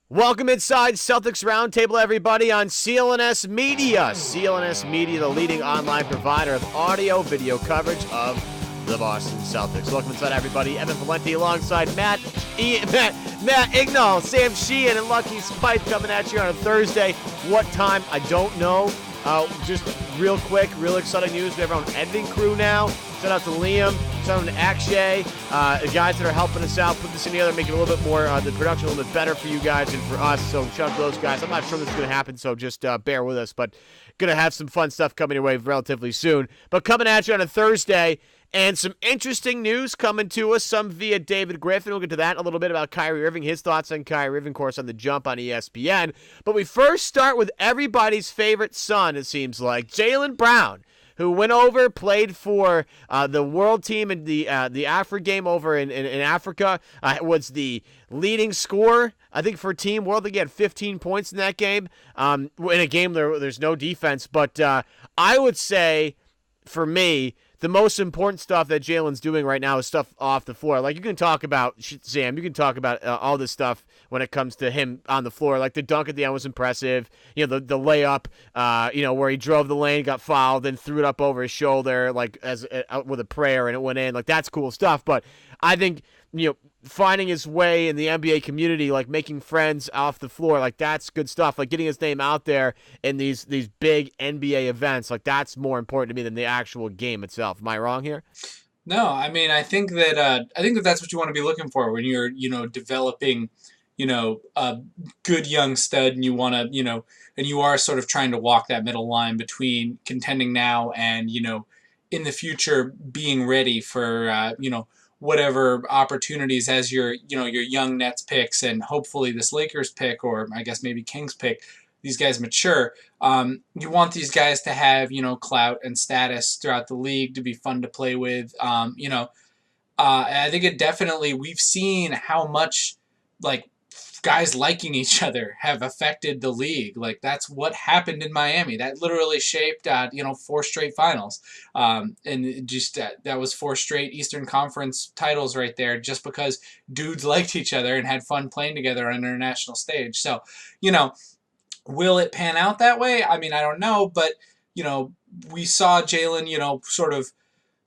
Welcome inside Celtics Roundtable, everybody, on CLNS Media. CLNS Media, the leading online provider of audio, video coverage of the Boston Celtics. Welcome inside, everybody. Evan Valenti alongside Matt Ignall, Sam Sheehan, and Lucky Spike coming at you on a Thursday. What time? I don't know. Just real quick, real exciting news. We have our own editing crew now. Shout out to Liam. Shout out to Akshay. The guys that are helping us out, put this together, make it a little bit more, the production a little bit better for you guys and for us. So shout out to those guys. I'm not sure this is going to happen, so just bear with us. But going to have some fun stuff coming your way relatively soon. But coming at you on a Thursday, and some interesting news coming to us, some via David Griffin. We'll get to that in a little bit about Kyrie Irving, his thoughts on Kyrie Irving, of course, on The Jump on ESPN. But we first start with everybody's favorite son, it seems like, Jaylen Brown, who went over, played for the world team in the Africa game over in Africa, was the leading scorer, I think, for Team World. I think he had 15 points in that game. In a game there's no defense. But I would say, for me, the most important stuff that Jaylen's doing right now is stuff off the floor. Like, you can talk about, Sam, you can talk about all this stuff when it comes to him on the floor. Like, the dunk at the end was impressive. You know, the layup, where he drove the lane, got fouled, then threw it up over his shoulder, like, with a prayer, and it went in. Like, that's cool stuff. But I think, finding his way in the NBA community, like making friends off the floor, like that's good stuff. Like getting his name out there in these big NBA events, like that's more important to me than the actual game itself. Am I wrong here? No, I mean I think that that's what you want to be looking for when you're developing a good young stud, and you want to and you are sort of trying to walk that middle line between contending now and in the future being ready for whatever opportunities as your young Nets picks and hopefully this Lakers pick, or I guess maybe Kings pick, these guys mature. You want these guys to have clout and status throughout the league, to be fun to play with. I think it definitely, we've seen how much like guys liking each other have affected the league. Like that's what happened in Miami. That literally shaped 4 straight finals. And just that was 4 straight Eastern Conference titles right there, just because dudes liked each other and had fun playing together on an international stage. So, will it pan out that way? I mean, I don't know, but we saw Jaylen, sort of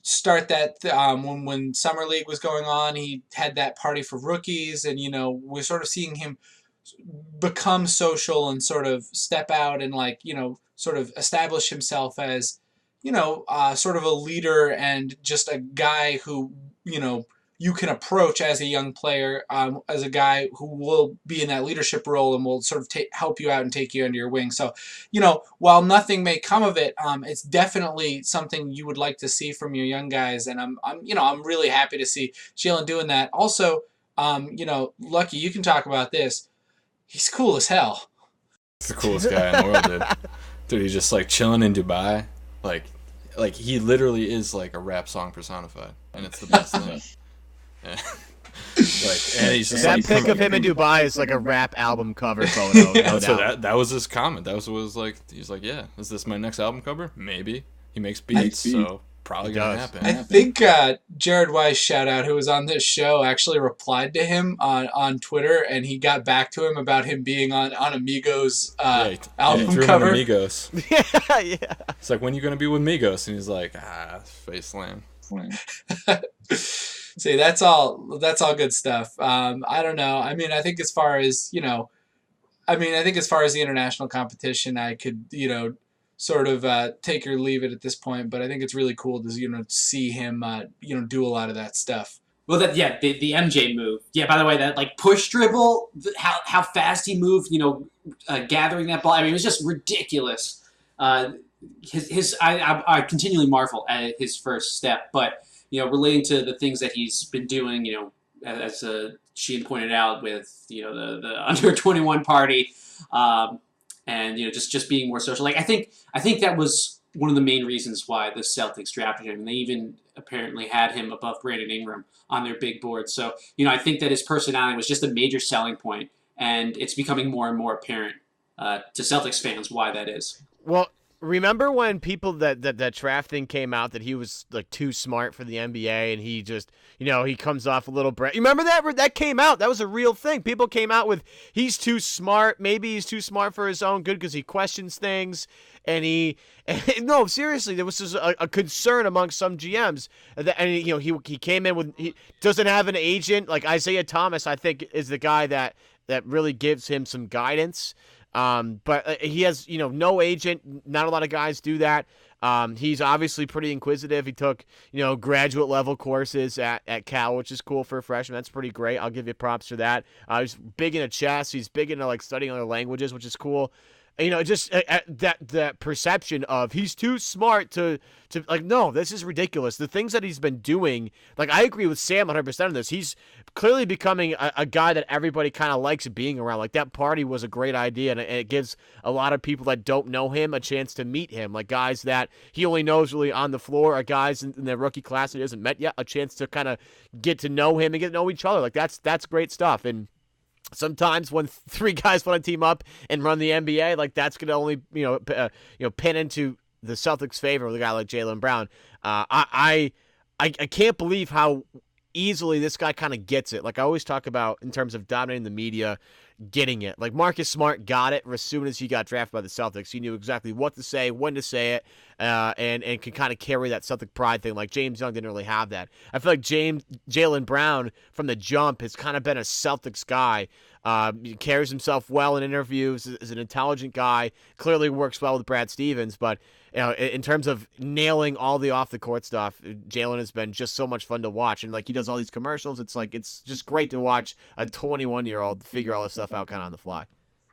start that when Summer League was going on. He had that party for rookies, and we're sort of seeing him become social and sort of step out and sort of establish himself as sort of a leader and just a guy who you can approach as a young player, as a guy who will be in that leadership role and will sort of help you out and take you under your wing. So, while nothing may come of it, it's definitely something you would like to see from your young guys. And I'm really happy to see Jaylen doing that. Also, Lucky, you can talk about this. He's cool as hell. He's the coolest guy in the world, dude. Dude, he's just like chilling in Dubai. Like he literally is like a rap song personified, and it's the best thing. Yeah. And he's just that pic of him in Dubai is like a rap album cover photo. Yeah, so that was his comment. That was like, he's like, yeah, is this my next album cover? Maybe. He makes beats, so probably gonna happen. I think Jared Weiss, shout out, who was on this show, actually replied to him on Twitter, and he got back to him about him being on Migos album cover. Migos. yeah. It's like, when you gonna be with Migos? And he's like, face slam. See, that's all good stuff. I don't know. I mean, I think as far as the international competition, I could, sort of take or leave it at this point. But I think it's really cool to, see him, do a lot of that stuff. Well, the MJ move. Yeah, by the way, that like push dribble, how fast he moved, gathering that ball. I mean, it was just ridiculous. I continually marvel at his first step, but relating to the things that he's been doing, as Sheehan pointed out with, the under 21 party, and just being more social. Like I think that was one of the main reasons why the Celtics drafted him, and they even apparently had him above Brandon Ingram on their big board. So I think that his personality was just a major selling point, and it's becoming more and more apparent to Celtics fans why that is. Well, Remember when people that draft thing came out that he was like too smart for the NBA and he just, he comes off a little You remember that came out? That was a real thing. People came out with he's too smart. Maybe he's too smart for his own good because he questions things. No, seriously, there was just a concern among some GMs. He came in with, he doesn't have an agent. Like Isaiah Thomas, I think, is the guy that really gives him some guidance. But he has, no agent. Not a lot of guys do that. He's obviously pretty inquisitive. He took, graduate level courses at Cal, which is cool for a freshman. That's pretty great. I'll give you props for that. He's big into chess. He's big into like studying other languages, which is cool. Just that perception of he's too smart to like, no, this is ridiculous. The things that he's been doing, like I agree with Sam 100% on this. He's clearly becoming a guy that everybody kind of likes being around. Like that party was a great idea, and it gives a lot of people that don't know him a chance to meet him. Like guys that he only knows really on the floor, or guys in the rookie class that he hasn't met yet, a chance to kind of get to know him and get to know each other. Like that's great stuff. And sometimes when three guys want to team up and run the NBA, like that's going to only pin into the Celtics' favor with a guy like Jaylen Brown. I can't believe how easily this guy kind of gets it. Like I always talk about in terms of dominating the media, getting it. Like Marcus Smart got it as soon as he got drafted by the Celtics. He knew exactly what to say, when to say it, and can kind of carry that Celtic pride thing. Like James Young didn't really have that. I feel like Jaylen Brown from the jump has kind of been a Celtics guy. He carries himself well in interviews, is an intelligent guy, clearly works well with Brad Stevens, but in terms of nailing all the off the court stuff, Jaylen has been just so much fun to watch. And like he does all these commercials, it's just great to watch a 21-year-old figure all this stuff out kind of on the fly.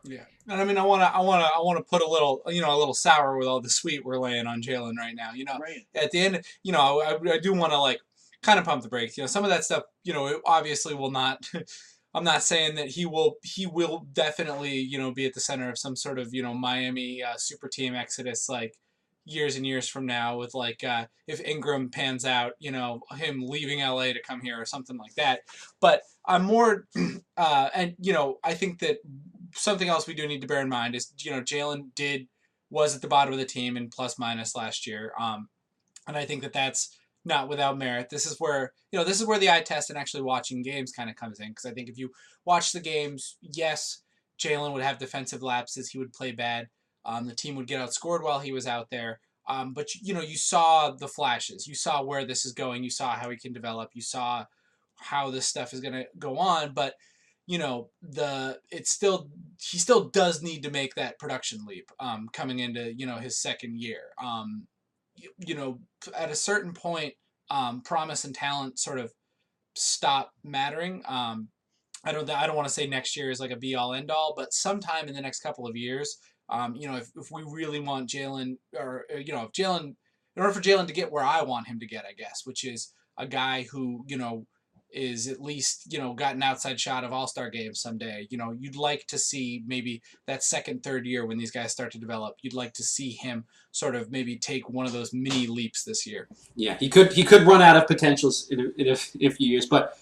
Yeah, and I mean, I want to put a little sour with all the sweet we're laying on Jaylen right now. Right. At the end, I do want to like kind of pump the brakes. Some of that stuff, it obviously will not. I'm not saying that he will definitely, be at the center of some sort of, Miami super team exodus like years and years from now with like if Ingram pans out, him leaving LA to come here or something like that. But I'm more and I think that something else we do need to bear in mind is, Jaylen was at the bottom of the team in plus minus last year. And I think that that's not without merit. This is where the eye test and actually watching games kind of comes in. Because I think if you watch the games, yes, Jaylen would have defensive lapses. He would play bad. The team would get outscored while he was out there. But, you saw the flashes. You saw where this is going. You saw how he can develop. You saw how this stuff is going to go on. But, he still does need to make that production leap coming into, his second year. At a certain point, promise and talent sort of stop mattering. I don't want to say next year is like a be all end all, but sometime in the next couple of years, if we really want Jaylen, or if Jaylen, in order for Jaylen to get where I want him to get, I guess, which is a guy who is at least got an outside shot of all-star games someday. You'd like to see maybe that second, third year when these guys start to develop. You'd like to see him sort of maybe take one of those mini leaps this year. Yeah, he could run out of potentials in a few years, but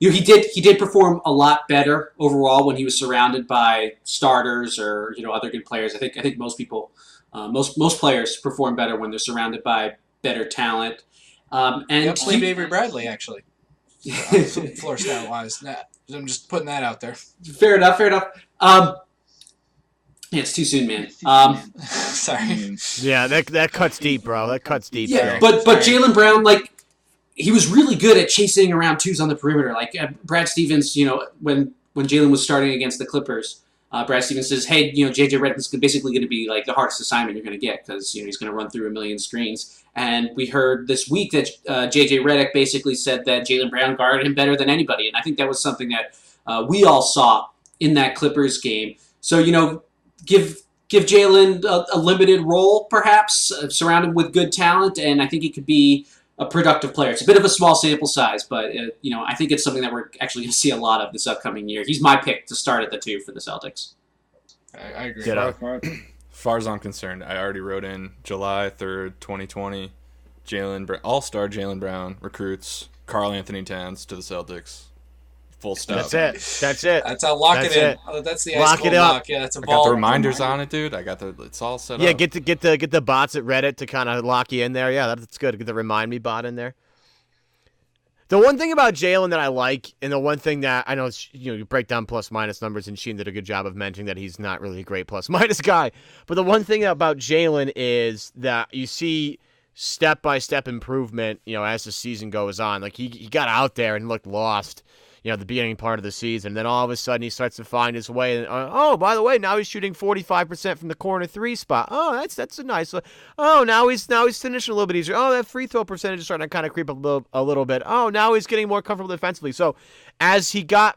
he did perform a lot better overall when he was surrounded by starters or other good players. I think most people, most players perform better when they're surrounded by better talent. And played Avery Bradley actually. Floor stat wise, I'm just putting that out there. Fair enough. Yeah, it's too soon, man. Sorry. Yeah, that cuts deep, bro. That cuts deep. Yeah, but Jaylen Brown, like, he was really good at chasing around twos on the perimeter. Like Brad Stevens, when Jaylen was starting against the Clippers, Brad Stevens says, "Hey, JJ Redick's basically going to be like the hardest assignment you're going to get because he's going to run through a million screens." And we heard this week that JJ Redick basically said that Jaylen Brown guarded him better than anybody, and I think that was something that we all saw in that Clippers game. So give Jaylen a limited role, perhaps surrounded with good talent, and I think he could be a productive player. It's a bit of a small sample size, but I think it's something that we're actually going to see a lot of this upcoming year. He's my pick to start at the 2 for the Celtics. I agree. As far as I'm concerned, I already wrote in July 3rd, 2020, All-Star Jaylen Brown recruits Karl Anthony Towns to the Celtics. Full stop. That's it. That's how lock That's it in. it. Oh, that's the Lock ice cold it up. lock. Yeah, that's a I vault. got the reminders on it, dude. It's all set Yeah, up. get the bots at Reddit to kind of lock you in there. Yeah, that's good. Get the remind me bot in there. The one thing about Jaylen that I like, and the one thing that I know, you break down plus minus numbers, and Sheen did a good job of mentioning that he's not really a great plus minus guy. But the one thing about Jaylen is that you see step by step improvement, as the season goes on. Like he got out there and looked lost, at the beginning part of the season. Then all of a sudden he starts to find his way. And by the way, now he's shooting 45% from the corner 3 spot. Oh, that's a nice. Now he's finishing a little bit easier. Oh, that free throw percentage is starting to kind of creep up a little bit. Oh, now he's getting more comfortable defensively. So as he got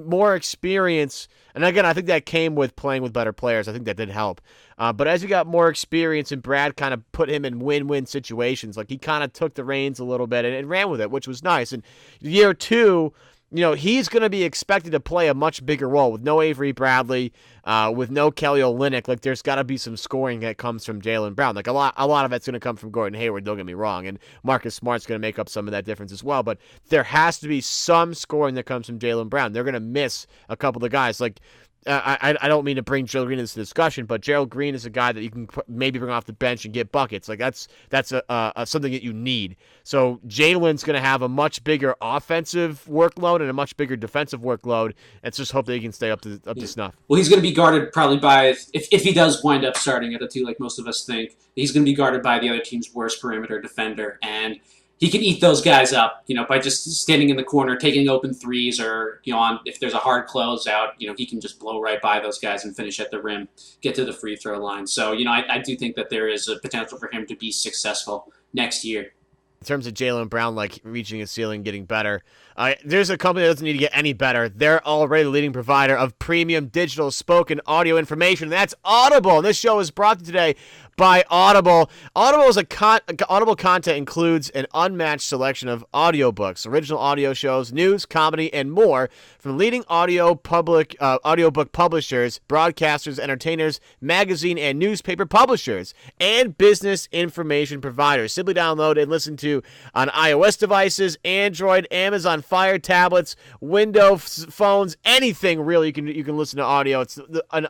more experience, and again, I think that came with playing with better players. I think that did help. But as he got more experience and Brad kind of put him in win-win situations, like he kind of took the reins a little bit and ran with it, which was nice. And year 2, he's going to be expected to play a much bigger role with no Avery Bradley, with no Kelly Olynyk. Like there's got to be some scoring that comes from Jaylen Brown. Like a lot of it's going to come from Gordon Hayward. Don't get me wrong, and Marcus Smart's going to make up some of that difference as well. But there has to be some scoring that comes from Jaylen Brown. They're going to miss a couple of the guys. Like I don't mean to bring Gerald Green into this discussion, but Gerald Green is a guy that you can maybe bring off the bench and get buckets. Like that's a something that you need. So Jaylen's going to have a much bigger offensive workload and a much bigger defensive workload. Let's just hope that he can stay up to snuff. Well, he's going to be guarded probably by, if he does wind up starting at the 2, like most of us think, he's going to be guarded by the other team's worst perimeter defender, and he can eat those guys up, by just standing in the corner, taking open threes, or if there's a hard closeout, he can just blow right by those guys and finish at the rim, get to the free throw line. So I do think that there is a potential for him to be successful next year. In terms of Jaylen Brown, like reaching his ceiling, getting better, there's a company that doesn't need to get any better. They're already the leading provider of premium digital spoken audio information. And that's Audible. And this show is brought to you today by Audible. Audible content includes an unmatched selection of audiobooks, original audio shows, news, comedy, and more from leading audiobook publishers, broadcasters, entertainers, magazine and newspaper publishers, and business information providers. Simply download and listen to on iOS devices, Android, Amazon Fire tablets, Windows phones, anything really. You can listen to audio. It's an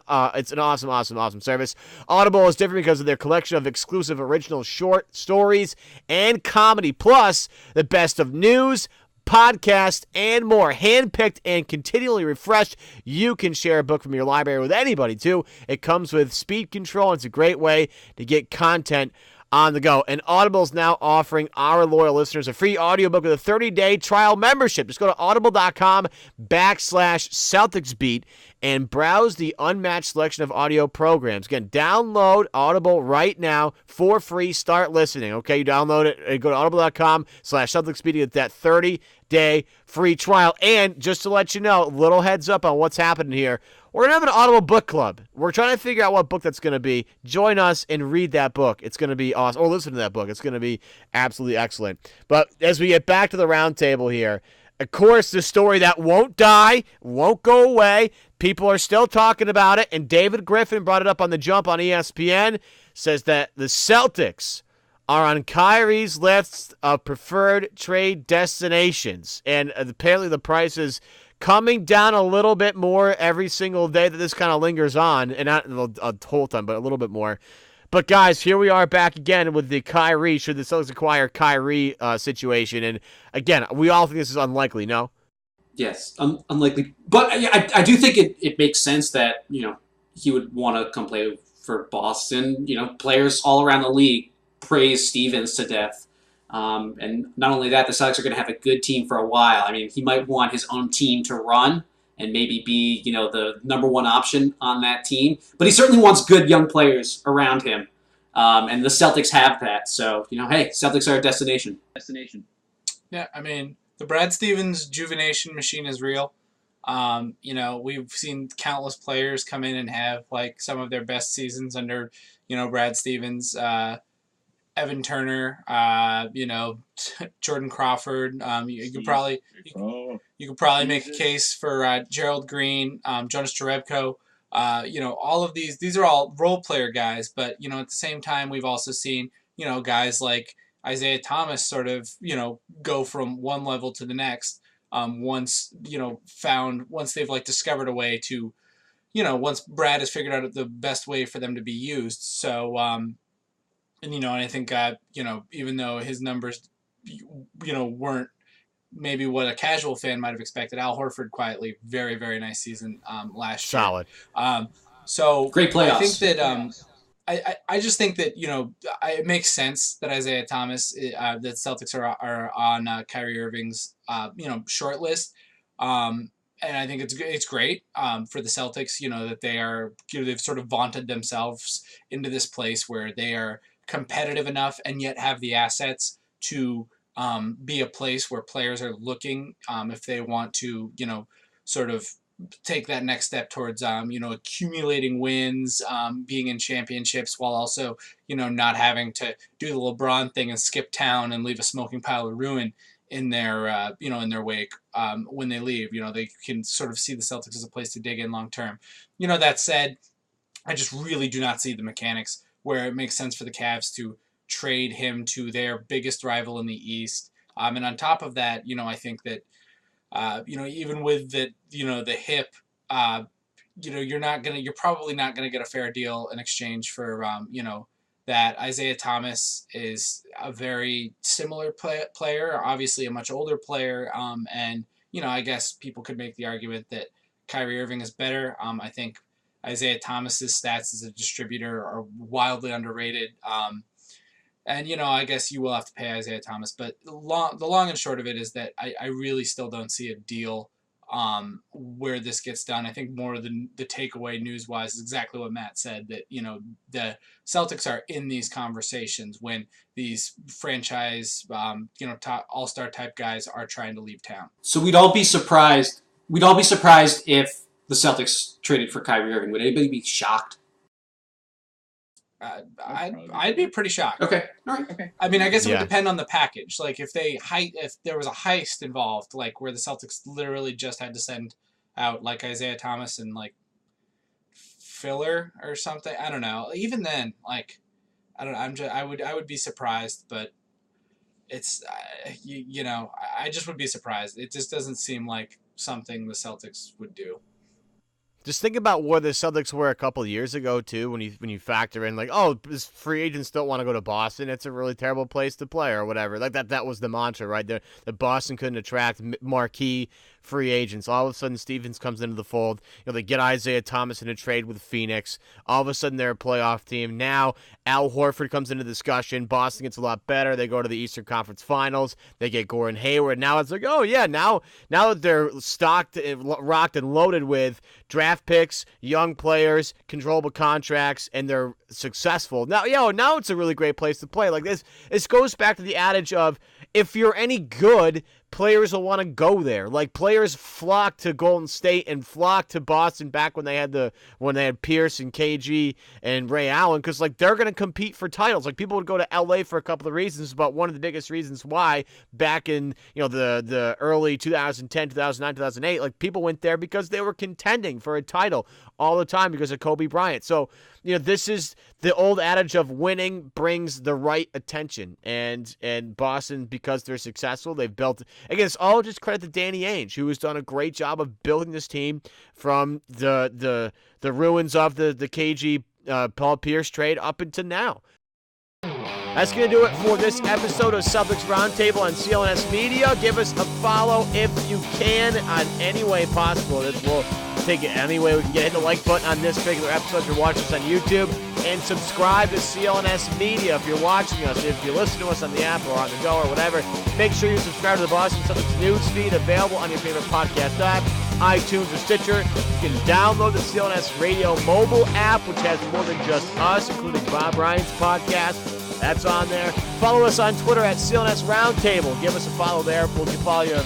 awesome service. Audible is different because of their collection of exclusive original short stories and comedy, plus the best of news, podcast, and more. Handpicked and continually refreshed. You can share a book from your library with anybody, too. It comes with speed control, and it's a great way to get content on the go. And Audible's now offering our loyal listeners a free audiobook with a 30-day trial membership. Just go to audible.com/CelticsBeat and browse the unmatched selection of audio programs. Again, download Audible right now for free. Start listening. Okay, you download it and go to audible.com/CelticsBeat to get that 30-day free trial. And just to let you know, little heads up on what's happening here. We're going to have an Audible book club. We're trying to figure out what book that's going to be. Join us and read that book. It's going to be awesome. Or listen to that book. It's going to be absolutely excellent. But as we get back to the roundtable here, of course, the story that won't die, won't go away. People are still talking about it. And David Griffin brought it up on The Jump on ESPN, says that the Celtics are on Kyrie's list of preferred trade destinations. And apparently the price is coming down a little bit more every single day that this kind of lingers on, and not a whole time, but a little bit more. But guys, here we are back again with the Kyrie, should the Celtics acquire Kyrie situation. And again, we all think this is unlikely, no? Yes, unlikely. But I do think it makes sense that, he would want to come play for Boston. Players all around the league praise Stevens to death. And not only that, the Celtics are going to have a good team for a while. I mean, he might want his own team to run and maybe be, the number one option on that team. But he certainly wants good young players around him. And the Celtics have that. So, hey, Celtics are a destination. Yeah, I mean, the Brad Stevens juvenation machine is real. We've seen countless players come in and have, like, some of their best seasons under, Brad Stevens. Evan Turner, Jordan Crawford. You could probably make a case for Gerald Green, Jonas Jerebko. All of these are all role player guys, but at the same time, we've also seen guys like Isaiah Thomas sort of go from one level to the next. once they've like discovered a way to, once Brad has figured out the best way for them to be used. So, and I think, even though his numbers, weren't maybe what a casual fan might have expected, Al Horford quietly, very, very nice season last year. Solid. So great playoffs. I think that I just think that it makes sense that Isaiah Thomas, that Celtics are on Kyrie Irving's short list, and I think it's great for the Celtics. That they are they've sort of vaunted themselves into this place where they are competitive enough and yet have the assets to be a place where players are looking if they want to sort of take that next step towards accumulating wins, being in championships, while also not having to do the LeBron thing and skip town and leave a smoking pile of ruin in their in their wake when they leave. They can sort of see the Celtics as a place to dig in long term. That said, I just really do not see the mechanics where it makes sense for the Cavs to trade him to their biggest rival in the East. And on top of that, I think that even with the hip, you're probably not gonna get a fair deal in exchange for that. Isaiah Thomas is a very similar player, obviously a much older player, and I guess people could make the argument that Kyrie Irving is better. I think Isaiah Thomas's stats as a distributor are wildly underrated. And, I guess you will have to pay Isaiah Thomas. But the long and short of it is that I really still don't see a deal where this gets done. I think more than the takeaway news-wise is exactly what Matt said, that, the Celtics are in these conversations when these franchise, top all-star type guys are trying to leave town. So we'd all be surprised if the Celtics traded for Kyrie Irving. Would anybody be shocked? I'd be pretty shocked. Okay. All right. Okay. I mean, I guess it would depend on the package. Like if there was a heist involved, like where the Celtics literally just had to send out like Isaiah Thomas and like filler or something. I don't know. Even then, like I don't know. I would be surprised, but it's I just would be surprised. It just doesn't seem like something the Celtics would do. Just think about where the Celtics were a couple of years ago, too, when you factor in, like, oh, this free agents don't want to go to Boston. It's a really terrible place to play or whatever. Like, that was the mantra, right? That Boston couldn't attract marquee free agents. All of a sudden, Stevens comes into the fold. They get Isaiah Thomas in a trade with Phoenix. All of a sudden, they're a playoff team. Now, Al Horford comes into discussion. Boston gets a lot better. They go to the Eastern Conference Finals. They get Gordon Hayward. Now it's like, oh, yeah, now that they're rocked and loaded with draft picks, young players, controllable contracts, and they're successful. Now it's a really great place to play. Like this goes back to the adage of if you're any good, players will want to go there. Like players flocked to Golden State and flocked to Boston back when they had Pierce and KG and Ray Allen, because like they're going to compete for titles. Like people would go to LA for a couple of reasons, but one of the biggest reasons why back in the early 2010, 2009, 2008, like people went there because they were contending for a title all the time because of Kobe Bryant. So this is the old adage of winning brings the right attention, and Boston, because they're successful, they've built. Again, it's all just credit to Danny Ainge, who has done a great job of building this team from the ruins of the KG Paul Pierce trade up until now. That's going to do it for this episode of Celtics Roundtable on CLNS Media. Give us a follow if you can on any way possible. We'll take it any way we can get. Hit the like button on this particular episode if you're watching us on YouTube. And subscribe to CLNS Media if you're watching us. If you listen to us on the app or on the go or whatever, make sure you subscribe to the Boston Celtics news feed, available on your favorite podcast app, iTunes or Stitcher. You can download the CLNS Radio mobile app, which has more than just us, including Bob Ryan's podcast. That's on there. Follow us on Twitter at CLNS Roundtable. Give us a follow there. We'll follow you,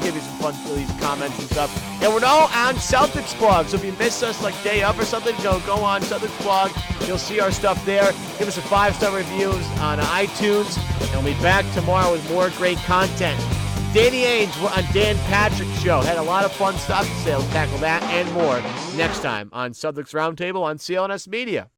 give you some fun leave comments and stuff. And we're now on Celtics Blog. So if you missed us like day up or something, go on Celtics Blog. You'll see our stuff there. Give us a 5-star reviews on iTunes. And we'll be back tomorrow with more great content. Danny Ainge on Dan Patrick's show. Had a lot of fun stuff to say. We'll tackle that and more next time on Celtics Roundtable on CLNS Media.